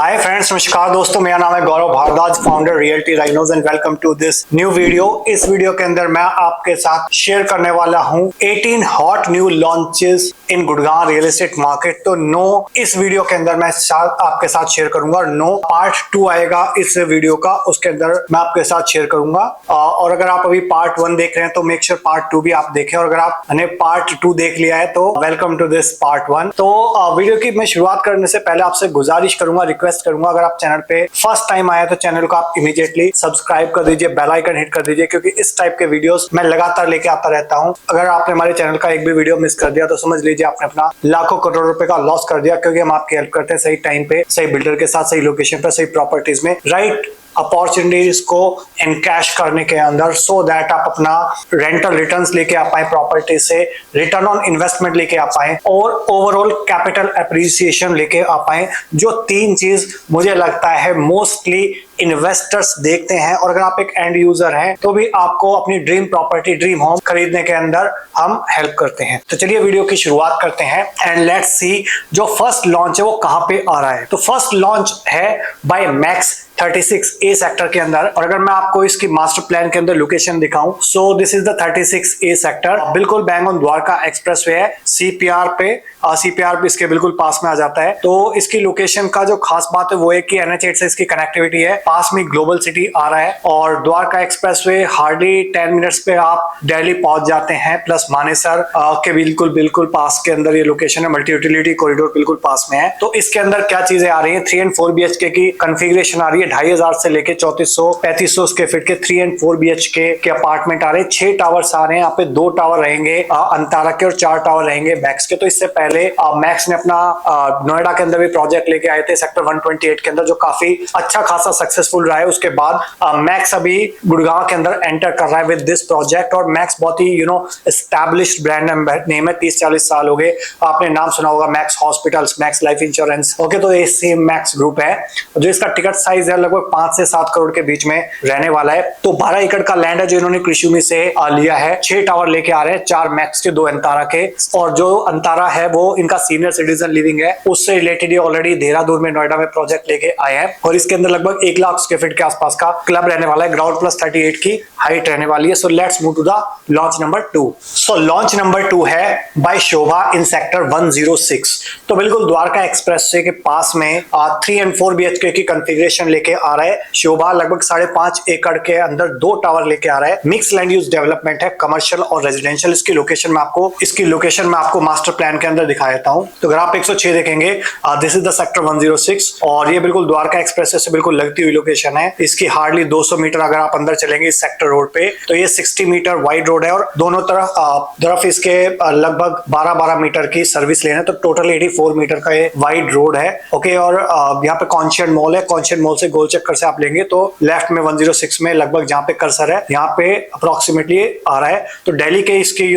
Hi friends, नमस्कार दोस्तों, मेरा नाम है Gaurav Bhardwaj, founder Realty Rhinos and welcome to this new video. इस वीडियो के अंदर मैं आपके साथ शेयर करने वाला हूं 18 हॉट न्यू लॉन्चेस इन गुड़गांव रियल एस्टेट मार्केट। तो नो, इस वीडियो के अंदर मैं आपके साथ शेयर करूंगा। नो पार्ट 2 आएगा इस वीडियो का, उसके अंदर मैं आपके साथ शेयर करूंगा। और अगर आप अभी पार्ट 1 देख रहे हैं तो मेक श्योर पार्ट 2 भी आप देखें, और अगर आपने पार्ट 2 देख लिया है तो वेलकम टू दिस पार्ट 1। तो वीडियो की मैं शुरुआत करने से पहले आपसे गुजारिश करूंगा, रिक्वेस्ट करूंगा, अगर आप चैनल पे फर्स्ट टाइम आए तो चैनल को आप इमीडिएटली सब्सक्राइब कर दीजिए, बेल आइकन हिट कर दीजिए, क्योंकि इस टाइप के वीडियोस मैं लगातार लेके आता रहता हूं। अगर आपने हमारे चैनल का एक भी वीडियो मिस कर दिया तो समझ लीजिए आपने अपना लाखों करोड़ रुपए का लॉस कर दिया, क्योंकि हम आपकी हेल्प करते हैं सही टाइम पे, सही बिल्डर के साथ, सही लोकेशन पर, सही प्रॉपर्टीज में, राइट अपॉर्चुनिटीज को एनकैश करने के अंदर, सो दैट आप अपना रेंटल रिटर्न्स लेके आ पाए, प्रॉपर्टी से रिटर्न ऑन इन्वेस्टमेंट लेके आ पाए, और ओवरऑल कैपिटल एप्रिसिएशन लेके आ पाए। जो 3 चीज मुझे लगता है मोस्टली इन्वेस्टर्स देखते हैं, और अगर आप एक एंड यूजर हैं तो भी आपको अपनी ड्रीम प्रॉपर्टी, ड्रीम होम खरीदने के अंदर हम हेल्प करते हैं। तो चलिए वीडियो की शुरुआत करते हैं एंड लेट्स सी जो फर्स्ट लॉन्च है वो कहां पे आ रहा है। तो फर्स्ट लॉन्च है बाय मैक्स 36A सेक्टर के अंदर, और अगर मैं आपको इसकी मास्टर प्लान के अंदर लोकेशन दिखाऊं, so this is the 36A sector, बिल्कुल बैंग ऑन द्वारका एक्सप्रेसवे है, सीपीआर पे, सीपीआर पे इसके बिल्कुल पास में आ जाता है। तो इसकी लोकेशन का जो खास बात है वो है कि NH8 से इसकी कनेक्टिविटी है, पास में ग्लोबल सिटी आ रहा है, और द्वारका एक्सप्रेसवे हार्डली 10 मिनट्स पे आप दिल्ली पहुंच जाते हैं, प्लस मानेसर के बिल्कुल पास के अंदर ये लोकेशन है, मल्टी यूटिलिटी कॉरिडोर बिल्कुल पास में है। तो इसके अंदर क्या चीजें आ रही है, 3 and 4 BHK की कन्फिग्रेशन आ रही है, 2500 से लेके 3400-3500 स्क्वायर फीट के 3 and 4 BHK के अपार्टमेंट आ रहे हैं। 6 टावर्स आ रहे हैं, यहाँ पे 2 टावर रहेंगे अंतारा के और 4 टावर रहेंगे मैक्स के। तो इससे पहले मैक्स ने अपना नोएडा के अंदर भी प्रोजेक्ट लेके आए थे सेक्टर 128 के अंदर, जो काफी अच्छा खासा सक्सेसफुल रहा है। उसके बाद मैक्स अभी गुड़गांव के अंदर एंटर कर रहा है विद दिस प्रोजेक्ट, और मैक्स बहुत ही एस्टैब्लिश्ड ब्रांड नेम है, 30-40 साल हो गए। आपने नाम सुना होगा max hospitals, max life insurance, okay. तो ये सेम मैक्स ग्रुप है, जो इसका टिकट साइज है लगभग 5 से 7 करोड़ के बीच में रहने वाला है। तो 12 एकड़ का लैंड है जो इन्होंने कृषि से लिया है। 6 टावर लेके आ रहे हैं, 4 मैक्स के, 2 अंतारा के, और जो अंतारा है वो इनका सीनियर सिटीजन लिविंग है, उससे रिलेटेड ये ऑलरेडी देहरादून में, नोएडा में प्रोजेक्ट लेके आए हैं, और इसके अंदर लगभग 1 लाख स्क्वायर फीट के आसपास का क्लब रहने वाला है, ग्राउंड प्लस 38 की हाइट रहने वाली है। So let's move to the launch number 2। So launch number 2 है बाय शोभा इन सेक्टर 106। तो बिल्कुल द्वारका एक्सप्रेसवे के पास में 3 and 4 BHK की कॉन्फ़िगरेशन लेके आ रहा है शोभा, लगभग 5.5 एकड़ के अंदर 2 टावर लेके आ रहा है। मिक्स लैंड यूज डेवलपमेंट है, कमर्शियल और रेजिडेंशियल। इसकी लोकेशन में आपको मास्टर प्लान के अंदर दिखा देता हूं। तो अगर आप 106 देखेंगे, दिस इज द सेक्टर 106, और ये बिल्कुल द्वारका एक्सप्रेसवे से बिल्कुल लगती हुई लोकेशन है। इसकी हार्डली 200 मीटर अगर आप अंदर चलेंगे इस सेक्टर रोड पे, तो ये 60 मीटर वाइड रोड है, और दोनों तरफ इसके लगभग 12 मीटर की सर्विस लेन है। तो टोटल 84 मीटर का ये वाइड रोड है, ओके। और यहाँ पे कॉन्शियन मॉल है, कॉन्शियन मॉल से गोल चक्कर से आप लेंगे तो लेफ्ट में 106 में लगभग जहाँ पे कर्सर है, यहाँ पे अप्रोक्सीमेटली आ रहा है। तो दिल्ली के इसकी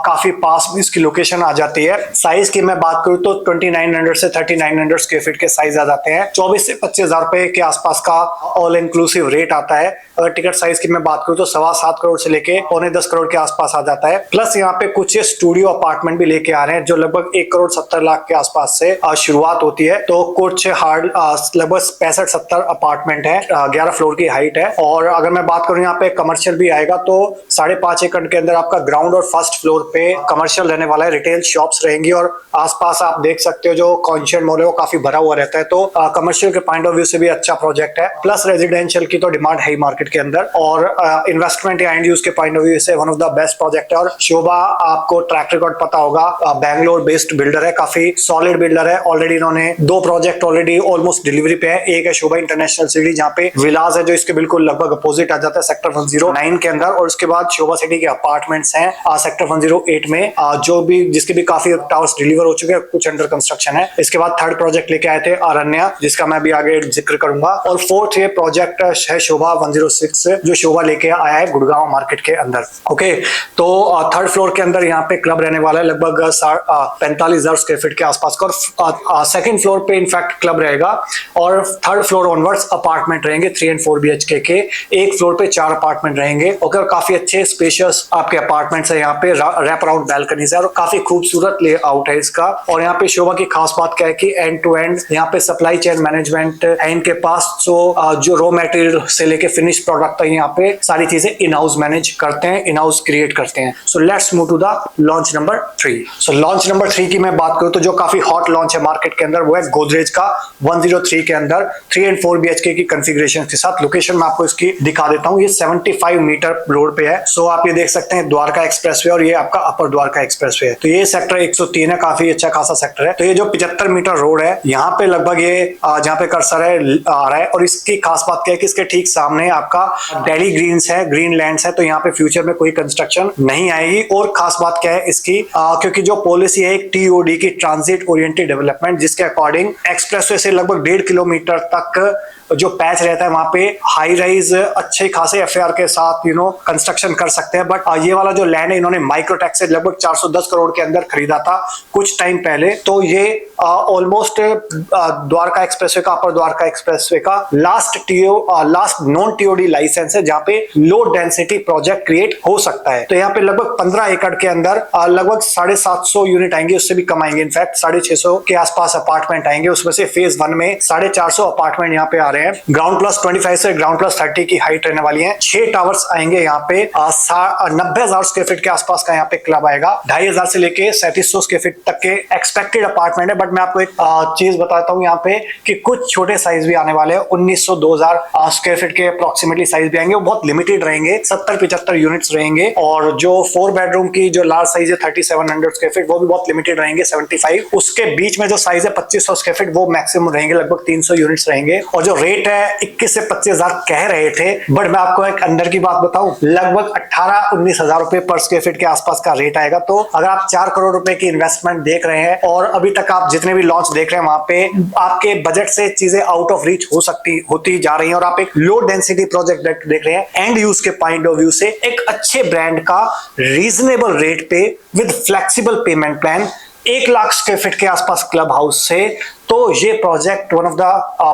काफी पास में इसकी लोकेशन आ जाती है। साइज की मैं बात करूँ तो 2900 से 3900 स्क्वायर फीट के साइज आ जाते हैं। 24 से 25,000 रुपए के आसपास का ऑल इंक्लूसिव रेट आता है। अगर टिकट साइज की मैं बात करूँ तो 7.25 करोड़ से लेके 9.25 करोड़ के आसपास आ जाता है। प्लस यहाँ पे कुछ स्टूडियो अपार्टमेंट भी लेके आ रहे हैं, जो लगभग 1 करोड़ 70 लाख के आसपास से शुरुआत होती है। तो कुछ लगभग 65-70 अपार्टमेंट है, 11 फ्लोर की हाइट है। और अगर मैं बात करूँ यहाँ पे कमर्शियल भी आएगा, तो 5.5 एकड़ के अंदर आपका ग्राउंड और फर्स्ट फ्लोर पे कमर्शियल रहने वाला है, रिटेल शॉप्स रहेंगी, और आसपास आप देख सकते हो जो कॉन्शियन मॉल है वो काफी भरा हुआ रहता है। तो कमर्शियल के पॉइंट ऑफ व्यू से भी अच्छा प्रोजेक्ट है। प्लस रेजिडेंशियल की तो डिमांड है मार्केट के अंदर, और इन्वेस्टमेंट या एंड यूज के पॉइंट ऑफ व्यू से one of the best project है। और शोभा, आपको ट्रैक रिकॉर्ड पता होगा, बैंगलोर बेस्ड बिल्डर है, काफी सॉलिड बिल्डर है। ऑलरेडी इन्होंने 2 प्रोजेक्ट ऑलरेडी ऑलमोस्ट डिलीवरी पे है। एक है शोभा इंटरनेशनल सिटी, जहाँ पे विलास है, जो इसके बिल्कुल लगभग अपोजिट आ जाता है सेक्टर 109 के अंदर, और उसके बाद शोभा सिटी के अपार्टमेंट्स हैं सेक्टर 108 में, जिसके भी काफी टावर्स डिलीवर हो चुके हैं, कुछ अंडर कंस्ट्रक्शन है। इसके बाद 3rd प्रोजेक्ट लेके आए थे अरण्या, जिसका मैं भी आगे जिक्र करूंगा, और 4th ये प्रोजेक्ट है शोभा 106, जो शोभा लेके आया है गुड़गांव मार्केट के अंदर, ओके। तो 3rd फ्लोर के अंदर यहाँ पे क्लब रहने वाला है, लगभग 45,000 स्क्वायर फीट के आसपास का, और 2nd फ्लोर पे इनफैक्ट क्लब रहेगा, और 3rd फ्लोर ऑनवर्ड्स अपार्टमेंट रहेंगे 3 एंड 4 BHK के। एक फ्लोर पे 4 अपार्टमेंट रहेंगे और काफी अच्छे स्पेशियस आपके अपार्टमेंट्स है। यहाँ पे रैप अराउंड बैल्कनीज है और काफी खूबसूरत लेआउट है इसका। और यहाँ पे शोभा की खास बात क्या है कि एंड टू एंड यहाँ पे सप्लाई चेन मैनेजमेंट है इनके पास। जो रॉ मटेरियल से लेके फिनिश प्रोडक्ट तक यहाँ पे सारी चीजें इन हाउस मैनेज करते हैं, इन हाउस क्रिएट करते हैं। So let's move to the launch number 3। So launch number 3 की मैं बात करूं तो जो काफी हॉट लॉन्च है मार्केट के अंदर वो है गोदरेज का 103 के अंदर 3 एंड 4 BHK की कॉन्फ़िगरेशन के साथ। लोकेशन मैं आपको इसकी दिखा देता हूं। ये 75 मीटर रोड पे है। सो आप ये देख सकते हैं द्वारका एक्सप्रेसवे और ये आपका अपर द्वारका एक्सप्रेसवे है। तो ये सेक्टर 103 है, काफी अच्छा खासा सेक्टर है। तो ये जो 75 मीटर रोड है यहाँ पे लगभग ये जहाँ पे कर्सर है आ रहा है। और इसकी खास बात क्या है कि इसके ठीक सामने आपका दिल्ली ग्रीन्स है, ग्रीन लैंड्स है। तो यहाँ पे फ्यूचर में कोई कंस्ट्रक्शन नहीं आएगी। और खास बात क्या है इसकी क्योंकि जो पॉलिसी है एक TOD की ट्रांजिट ओरिएंटेड डेवलपमेंट, जिसके अकॉर्डिंग एक्सप्रेसवे से लगभग 1.5 किलोमीटर तक जो पैच रहता है वहां पे हाई राइज अच्छे खासे FAR के साथ कंस्ट्रक्शन कर सकते हैं। बट ये वाला जो लैंड है इन्होंने माइक्रोटेक से लगभग 410 करोड़ के अंदर खरीदा था कुछ टाइम पहले। तो ये ऑलमोस्ट द्वारका एक्सप्रेसवे का, अपर द्वारका एक्सप्रेसवे का लास्ट नॉन TOD लाइसेंस है जहाँ पे लो डेंसिटी प्रोजेक्ट क्रिएट हो सकता है। तो यहाँ पे लगभग 15 एकड़ के अंदर लगभग 750 यूनिट आएंगे, उससे भी कम आएंगे। इनफैक्ट 650 के आसपास अपार्टमेंट आएंगे। उसमें से फेज 1 में 450 अपार्टमेंट यहाँ पे आ रहे हैं। ग्राउंड प्लस 25 से ग्राउंड प्लस 30 की हाइट रहने वाली है। 6 टावर्स आएंगे यहाँ पे। 90,000 स्क्वायर फीट के आसपास का यहाँ पे क्लब आएगा। 2,500 से लेके 3700 स्क्वायर फीट तक के एक्सपेक्टेड अपार्टमेंट है। बट मैं आपको एक चीज बताता हूँ यहाँ पे कि कुछ छोटे साइज भी आने वाले हैं। 1900-2000 स्क्वायर फीट के अप्रोक्सीमेटली साइज भी आएंगे। वो बहुत लिमिटेड रहेंगे, 70-75 यूनिट्स रहेंगे। और जो 4 बेडरूम की जो लार्ज साइज है 3700 स्क्वायर फीट वो भी बहुत लिमिटेड रहेंगे, 75। उसके बीच में जो साइज है 2500 स्क्वायर फीट वो मैक्सिमम रहेंगे, लगभग 300 यूनिट्स रहेंगे। और जो रेट है 21 से 25,000 कह रहे थे, बट मैं आपको एक अंदर की बात बताऊं, लगभग 18-19 हजार रुपए पर स्क्वायर फीट के आसपास का रेट आएगा। तो अगर आप 4 करोड़ रुपए की इन्वेस्टमेंट देख रहे हैं और अभी तक आप जितने भी लॉन्च देख रहे हैं वहां पे आपके बजट से चीजें आउट ऑफ रीच होती जा रही हैं और आप एक लो डेंसिटी प्रोजेक्ट देख रहे हैं एंड यूज के पॉइंट ऑफ व्यू से एक अच्छे ब्रांड का रीजनेबल रेट पे with flexible pavement plan 1 lakh square feet के आसपास क्लब हाउस से, तो ये project one of the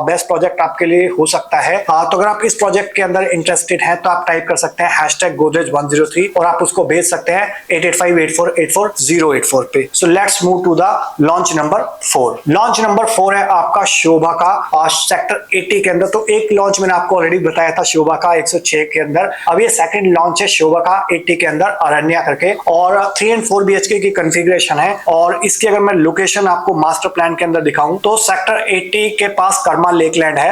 best project आपके लिए हो सकता है। तो अगर आप इस प्रोजेक्ट के अंदर इंटरेस्टेड हैं तो आप टाइप कर सकते हैं #Godrej103 और आप उसको भेज सकते हैं 8858484084 पे। So let's move to the launch number 4। Launch number 4 है आपका शोभा का सेक्टर 80 के अंदर। तो एक लॉन्च मैंने आपको ऑलरेडी बताया था शोभा का 106 के अंदर। अब ये सेकंड लॉन्च है शोभा का 80 के अंदर अरण्या करके और 3 एंड 4 BHK की कॉन्फ़िगरेशन है। और इसकी अगर मैं लोकेशन आपको मास्टर प्लान के अंदर दिखाऊं तो सेक्टर 80 के पास कर्मा लेकलैंड है।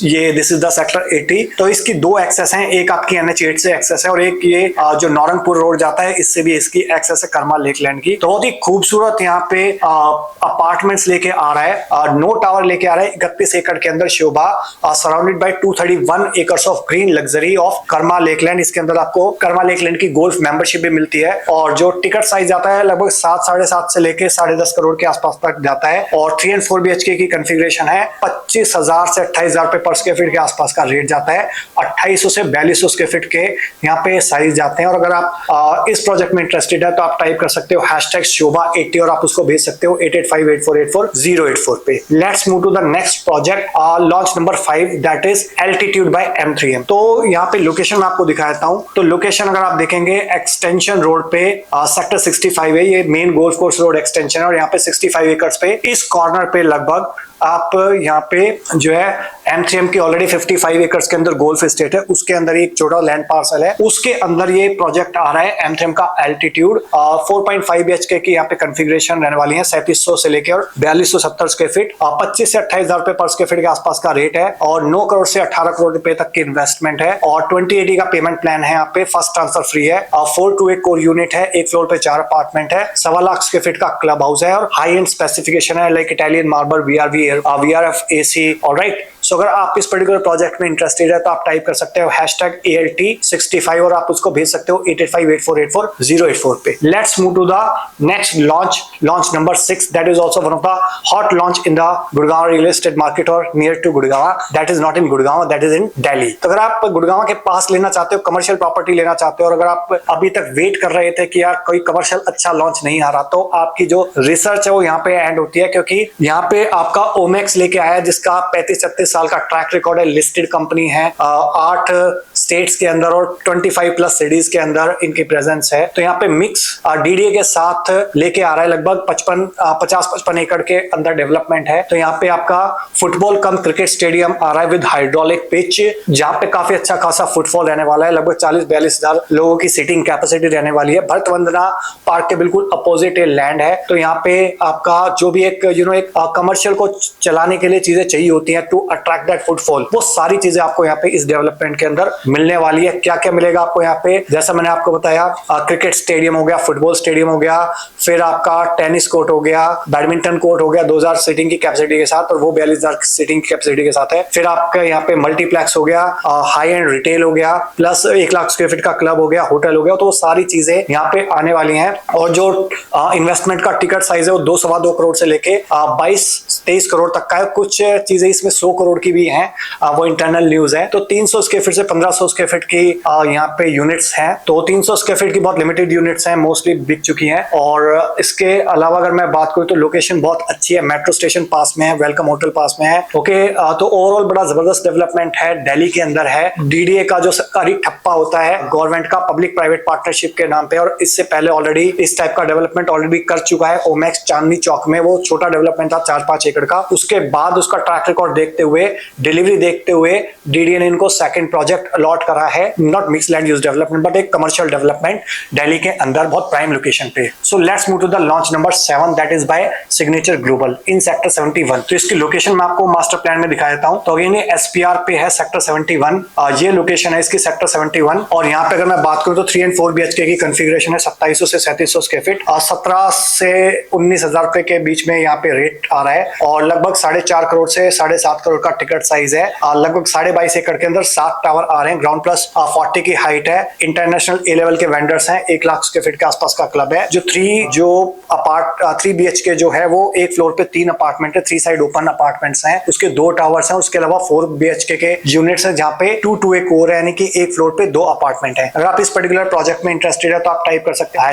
ये दिस इज द सेक्टर 80। तो इसकी 2 एक्सेस हैं, एक आपकी NH8 से एक्सेस है और एक ये जो नौरंगपुर रोड जाता है इससे भी इसकी एक्सेस है कर्मा लेकलैंड की। तो बहुत ही खूबसूरत यहाँ पे अपार्टमेंट्स लेके आ रहा है। 9 टावर लेके आ रहा है 31 एकड़ के अंदर Sobha, surrounded by 231 acres of green luxury of Karma Lakeland. इसके अंदर आपको कर्मा लेकलैंड की गोल्फ मेंबरशिप भी मिलती है और जो टिकट साइज आता है लगभग 7-7.5 से लेके 10.5 करोड़ के आसपास तक जाता है। और 3 एंड 4 BHK की कॉन्फ़िगरेशन है। 25,000 से 28,000 रुपए पर स्क्वायर फीट के आसपास का रेट जाता है। 2800 से 4200 स्क्वायर फीट के यहाँ पे साइज जाते हैं। और अगर आप इस प्रोजेक्ट में इंटरेस्टेड है तो आप टाइप कर सकते हो #Shobha80 और आप उसको भेज सकते हो 8858484084 पे। Let's move to the next project, launch number 5, that is altitude by M3M। तो यहाँ पे लोकेशन मैं आपको दिखा देता हूँ। तो लोकेशन अगर आप देखेंगे एक्सटेंशन रोड पे सेक्टर 65 है। ये main golf course road extension है और यहाँ पे 65 एकर्स पे इस कॉर्नर पे लगभग आप यहाँ पे जो है M3M की ऑलरेडी 55 एकर्स के अंदर गोल्फ एस्टेट है, उसके अंदर एक छोटा लैंड पार्सल है, उसके अंदर ये प्रोजेक्ट आ रहा है M3M का एल्टीट्यूड। 4.5 BHK की यहाँ पे कॉन्फ़िगरेशन रहने वाली है। 3700 से लेकर 4270 स्क्वायर फीट, 25 से 28,000 रुपए पर स्क्वायर फीट के आसपास का रेट है और 9 करोड़ से 18 करोड़ रुपए तक की इन्वेस्टमेंट है और 2080 का पेमेंट प्लान है। यहाँ पे फर्स्ट ट्रांसफर फ्री है। 4-8 कोर यूनिट है, एक फ्लोर पे 4 अपार्टमेंट है, 1.25 लाख स्क्वायर फीट का क्लब हाउस है और हाई एंड स्पेसिफिकेशन है like Italian marble, VRF AC। Alright, so अगर आप इस पर्टिकुलर प्रोजेक्ट में इंटरेस्टेड है तो आप टाइप कर सकते हो #ALT65 और आप उसको भेज सकते हो 8858484084 पे। Let's move to the next launch number 6, that is also one of the hot launch in the Gurgaon real estate market और near to Gurgaon, that is not in Gurgaon, that is in Delhi. तो अगर आप गुड़गांव के पास लेना चाहते हो, कमर्शियल प्रॉपर्टी लेना चाहते हो और अगर आप अभी तक वेट कर रहे थे कि यार कोई कमर्शियल अच्छा लॉन्च नहीं आ रहा, तो आपकी जो रिसर्च है वो यहाँ पे एंड होती है, क्योंकि यहाँ पे आपका ओमेक्स लेके आया जिसका 35-36 साल का ट्रैक रिकॉर्ड है, लिस्टेड कंपनी है, 8 स्टेट्स के अंदर और 25 प्लस सिटीज के अंदर इनकी प्रेजेंस है। तो यहाँ पे मिक्स डीडीए के साथ लेके आ रहा है, लगभग 50-55 एकड़ के अंदर डेवलपमेंट है। तो यहाँ पे आपका फुटबॉल कम क्रिकेट स्टेडियम आ रहा है विद हाइड्रोलिक पिच, जहाँ पे काफी अच्छा खासा फुटफॉल रहने वाला है। लगभग 40-42 हजार लोगों की सीटिंग कैपेसिटी रहने वाली है। भरत वंदना पार्क के बिल्कुल अपोजिट लैंड है। तो यहाँ पे आपका जो भी एक एक कमर्शियल को चलाने के लिए चीजें चाहिए होती हैं टू अट्रैक्ट दैट फुटफॉल, वो सारी चीजें आपको यहाँ पे इस डेवलपमेंट के अंदर मिलने वाली है। क्या क्या मिलेगा आपको यहाँ पे, जैसा मैंने आपको बताया, क्रिकेट स्टेडियम हो गया, फुटबॉल स्टेडियम हो गया, फिर आपका टेनिस कोर्ट हो गया, बैडमिंटन कोर्ट हो गया 2000 सीटिंग की कैपेसिटी के साथ, और वो 42,000 सीटिंग की कैपेसिटी के साथ है। फिर आपका यहाँ पे मल्टीप्लेक्स हो गया, हाई एंड रिटेल हो गया, प्लस 1 लाख स्क्वायर फीट का क्लब हो गया, होटल हो गया। तो वो सारी चीजें यहाँ पे आने वाली हैं। और जो इन्वेस्टमेंट का टिकट साइज है वो 2-2.25 करोड़ से लेके 22-23 करोड़ तक का है। कुछ चीजें इसमें 100 करोड़ की भी हैं, वो इंटरनल न्यूज है। तो 300 स्क्वायर फीट से 1500 स्क्वायर फीट की यहाँ पे यूनिट्स हैं। तो 300 स्क्वायर फीट की बहुत लिमिटेड यूनिट्स हैं, मोस्टली बिक चुकी हैं। और इसके अलावा अगर मैं बात करूँ तो लोकेशन बहुत अच्छी है, मेट्रो स्टेशन पास में है, वेलकम होटल पास में है। ओके, तो ओवरऑल बड़ा जबरदस्त डेवलपमेंट है, दिल्ली के अंदर है। डीडीए का जो सरकारी ठप्पा होता है गवर्नमेंट का पब्लिक प्राइवेट पार्टनरशिप के नाम पे, और इससे पहले ऑलरेडी इस टाइप का डेवलपमेंट ऑलरेडी कर चुका है ओमैक्स चांदनी चौक में। वो छोटा डेवलपमेंट था 4-5 एकड़ का। उसके बाद उसका ट्रैक रिकॉर्ड देखते हुए, डिलीवरी देखते हुए डीडीए ने इनको सेकंड प्रोजेक्ट अलॉट करा है, not mix land use development but एक कमर्शियल डेवलपमेंट दिल्ली के अंदर बहुत प्राइम लोकेशन पे। So let's move to the launch number 7, that is by Signature Global in sector 71। तो इसकी लोकेशन मैं आपको मास्टर प्लान में दिखा देता हूं। तो अगेन ये एसपीआर पे है सेक्टर 71, ये लोकेशन है इसकी सेक्टर 71। और यहाँ पे अगर मैं बात करूं तो 3 and 4 BHK की कंफिग्रेशन है, 2700 से 3700 स्क्वायर फीट, 17 से 19,000 रुपए के बीच में यहाँ पे रेट आ रहा है। और लगभग 4.5 करोड़ से 7.5 करोड़ का टिकट साइज है। लगभग 22.5 एकड़ के अंदर 7 टावर आ रहे हैं, ग्राउंड प्लस 40 की हाइट है। इंटरनेशनल ए लेवल के वेंडर्स हैं, 1 लाख स्क्वायर फीट के आसपास का क्लब है। जो 3 BHK जो है वो एक फ्लोर पे 3 अपार्टमेंट है, 3 साइड ओपन अपार्टमेंट्स हैं, उसके 2 टावर्स हैं। उसके अलावा 4 BHK के यूनिट्स हैं जहाँ पे 2 एक और है, यानी कि एक फ्लोर पे 2 अपार्टमेंट है। अगर आप इस पर्टिकुलर प्रोजेक्ट में इंटरेस्टेड है तो आप टाइप कर सकते हैं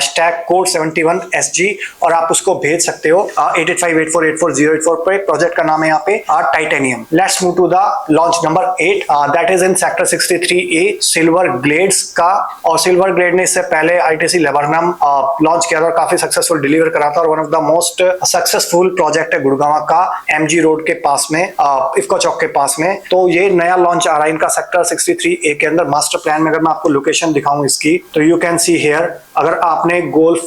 #code71SG और आप उसको भेज सकते हो 8858484084 पे। प्रोजेक्ट का नाम है यहाँ पे titanium. Let's move to the launch number 8, that is in sector 63A Silver Glades का। और सिल्वर ग्लेड ने इससे पहले ITC लेबरनम लॉन्च किया था और काफी सक्सेसफुल डिलीवर करा था, और one of the most successful project है गुड़गांव का, MG रोड के पास में, इफ्को चौक के पास में। तो ये नया लॉन्च आ रहा है इनका सेक्टर 63A के अंदर। मास्टर प्लान में अगर मैं आपको लोकेशन दिखाऊं इसकी, तो यू कैन सी हियर, अगर आपने गोल्फ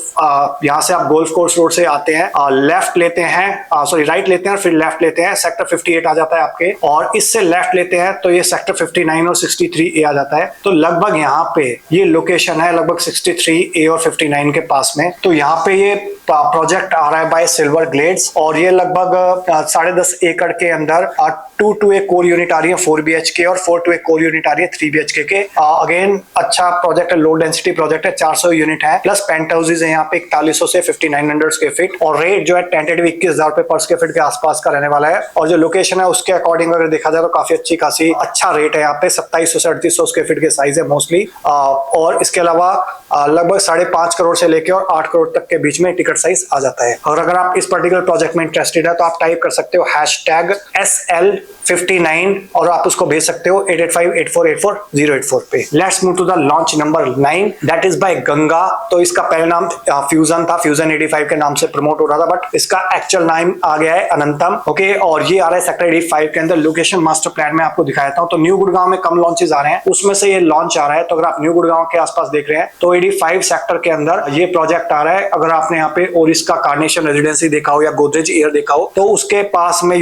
यहाँ से आप गोल्फ कोर्स रोड से आते हैं, लेफ्ट लेते हैं, सॉरी राइट लेते हैं, फिर लेफ्ट लेते हैं, सेक्टर 58 आ जाता है आपके, और इससे लेफ्ट लेते हैं तो ये सेक्टर 59 और 63A आ जाता है। तो लगभग यहाँ पे ये लोकेशन है, लगभग 63A और 59 के पास में। तो यहाँ पे ये प्रोजेक्ट आ रहा है बाय सिल्वर ग्लेड्स, और ये लगभग 10.5 एकड़ के अंदर 2 एक कोर यूनिट आ रही है 4 BHK, और 4 एक कोर यूनिट आ रही है 3 BHK के। अगेन अच्छा प्रोजेक्ट है, लो डेंसिटी प्रोजेक्ट है, 400 यूनिट है, प्लस पेंट हाउसेज है यहाँ पे 4100 से 5900 स्क्वायर फीट, और रेट जो है टेंटेटिव 21,000 रुपए पर स्क्वायर फीट के आसपास का रहने वाला है। और जो लोकेशन है उसके अकॉर्डिंग अगर देखा जाए तो काफी अच्छी खासी अच्छा रेट है यहाँ पे, 2700 से 3800 स्क्वायर फीट के साइज है मोस्टली। और इसके अलावा लगभग 5.5 करोड़ से लेकर और 8 करोड़ तक के बीच में टिकट साइज आ जाता है। और अगर आप इस पर्टिकुलर प्रोजेक्ट में इंटरेस्टेड है तो आप टाइप कर सकते हो #SL59 और आप उसको भेज सकते हो 8858484084 पे। Let's move to the launch number 9, that is by Ganga. तो इसका पहले नाम फ्यूजन था, फ्यूजन 85 के नाम से प्रमोट हो रहा था, बट इसका एक्चुअल नाम आ गया है अनंतम। ओके, और ये आ रहा है सेक्टर 85 के अंदर। लोकेशन मास्टर प्लान में आपको दिखाया था। तो न्यू गुड़गांव में कम लॉन्चेस आ रहे हैं, उसमें से ये लॉन्च आ रहा है। तो अगर आप न्यू गुड़गांव के आसपास देख रहे हैं तो 85 सेक्टर के अंदर ये प्रोजेक्ट आ रहा है। अगर आपने यहाँ पे ओरिस का कार्नेशन रेजिडेंसी देखा हो या गोदरेज एयर देखा हो तो उसके पास में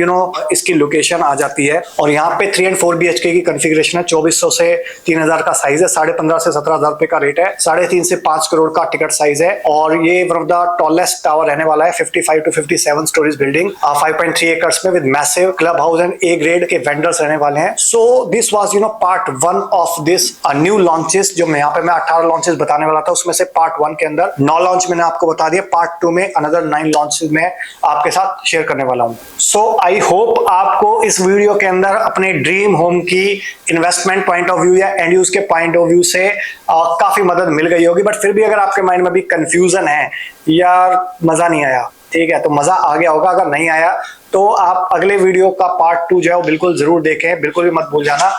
इसकी लोकेशन आ जाती है। और यहाँ पे 3 and 4 BHK की कॉन्फ़िगरेशन है, 2400 से 3000 का साइज है, 15.5 से 17,000 रुपए का रेट है, 3.5 से 5 करोड़ का टिकट साइज है। और ये one of the tallest tower रहने वाला है, 55 to 57 स्टोरीज बिल्डिंग, 5.3 एकर्स में, with massive club house and A grade के वेंडर्स रहने वाले हैं। So this was part 1 of this new launches. जो मैं यहाँ पे 18 लॉन्चेस बताने वाला था, उसमें से पार्ट 1 के अंदर 9 लॉन्च मैंने आपको बता दिया। पार्ट 2 में अनदर 9 लॉन्चेस में आपके साथ शेयर करने वाला हूँ। सो आई होप आपको इस वीडियो के अंदर अपने ड्रीम होम की इन्वेस्टमेंट पॉइंट ऑफ व्यू या एंड यूज के पॉइंट ऑफ व्यू से काफी मदद मिल गई होगी। बट फिर भी अगर आपके माइंड में भी कंफ्यूजन है, यार मजा नहीं आया, ठीक है, तो मजा आ गया होगा। अगर नहीं आया तो आप अगले वीडियो का पार्ट 2 जो है वो बिल्कुल जरूर देखें, बिल्कुल भी मत भूल जाना।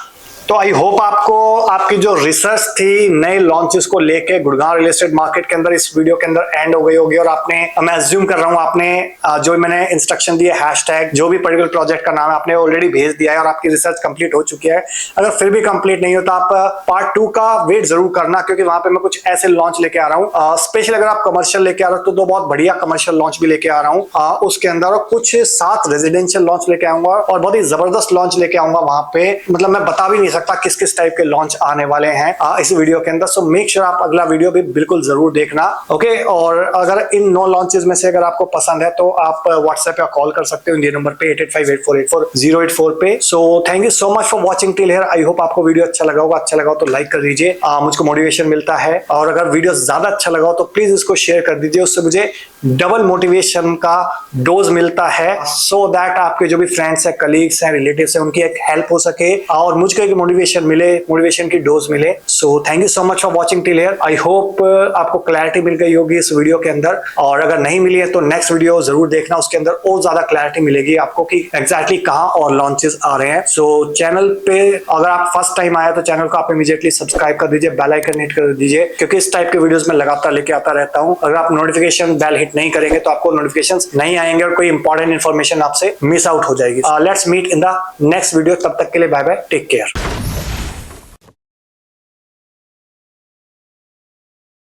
तो आई होप आपको आपकी जो रिसर्च थी नए लॉन्चेस को लेके गुड़गांव रियल एस्टेट मार्केट के अंदर इस वीडियो के अंदर एंड हो गई होगी, और आपने, मैं अज्यूम कर रहा हूं आपने जो मैंने इंस्ट्रक्शन दिए हैशटैग जो भी पर्टिकुलर प्रोजेक्ट का नाम है आपने ऑलरेडी भेज दिया है और आपकी रिसर्च कंप्लीट हो चुकी है। अगर फिर भी कंप्लीट नहीं हो तो आप पार्ट 2 का वेट जरूर करना, क्योंकि वहां पे मैं कुछ ऐसे लॉन्च लेके आ रहा हूँ। स्पेशल अगर आप कमर्शियल लेके आ रहे हो तो बहुत बढ़िया कमर्शियल लॉन्च भी लेके आ रहा हूँ उसके अंदर, और कुछ 7 रेजिडेंशियल लॉन्च लेके आऊंगा और बहुत ही जबरदस्त लॉन्च लेके आऊंगा वहां पे। मतलब मैं बता भी नहीं सकता किस किस टाइप के लॉन्च आने वाले हैं इस वीडियो के अंदर। सो मेक श्योर आप अगला वीडियो भी बिल्कुल जरूर देखना, ओके। और अगर इन 9 लॉन्चेस में से अगर आपको पसंद है तो आप व्हाट्सएप या कॉल कर सकते हो इंडियन नंबर पे 8858484084 पे। So thank you so much for watching till here. I hope आपको वीडियो अच्छा लगा होगा। अच्छा लगा हो तो लाइक कर दीजिए, मुझको मोटिवेशन मिलता है। और अगर वीडियो ज्यादा अच्छा लगा हो तो प्लीज इसको शेयर कर दीजिए, उससे मुझे डबल मोटिवेशन का डोज मिलता है, सो दैट आपके जो भी फ्रेंड्स है, कलीग्स हैं, रिलेटिव्स हैं, उनकी एक हेल्प हो सके और मुझको एक मोटिवेशन मिले, मोटिवेशन की डोज मिले। So thank you so much for watching till here. I hope आपको क्लैरिटी मिल गई होगी इस वीडियो के अंदर, और अगर नहीं मिली है तो नेक्स्ट वीडियो जरूर देखना, उसके अंदर और ज्यादा क्लैरिटी मिलेगी आपको कि एग्जैक्टली कहां और लॉन्चेस आ रहे हैं। सो चैनल पे अगर आप फर्स्ट टाइम आए तो चैनल को आप इमीडिएटली सब्सक्राइब कर दीजिए, बेल आइकन हिट कर दीजिए, क्योंकि इस टाइप के वीडियोस में लगातार लेके आता रहता हूं। अगर आप नोटिफिकेशन बेल हिट नहीं करेंगे तो आपको नोटिफिकेशंस नहीं आएंगे और कोई इंपॉर्टेंट इन्फॉर्मेशन आपसे मिस आउट हो जाएगी। Let's meet in the next video. तब तक के लिए बाय बाय, टेक केयर।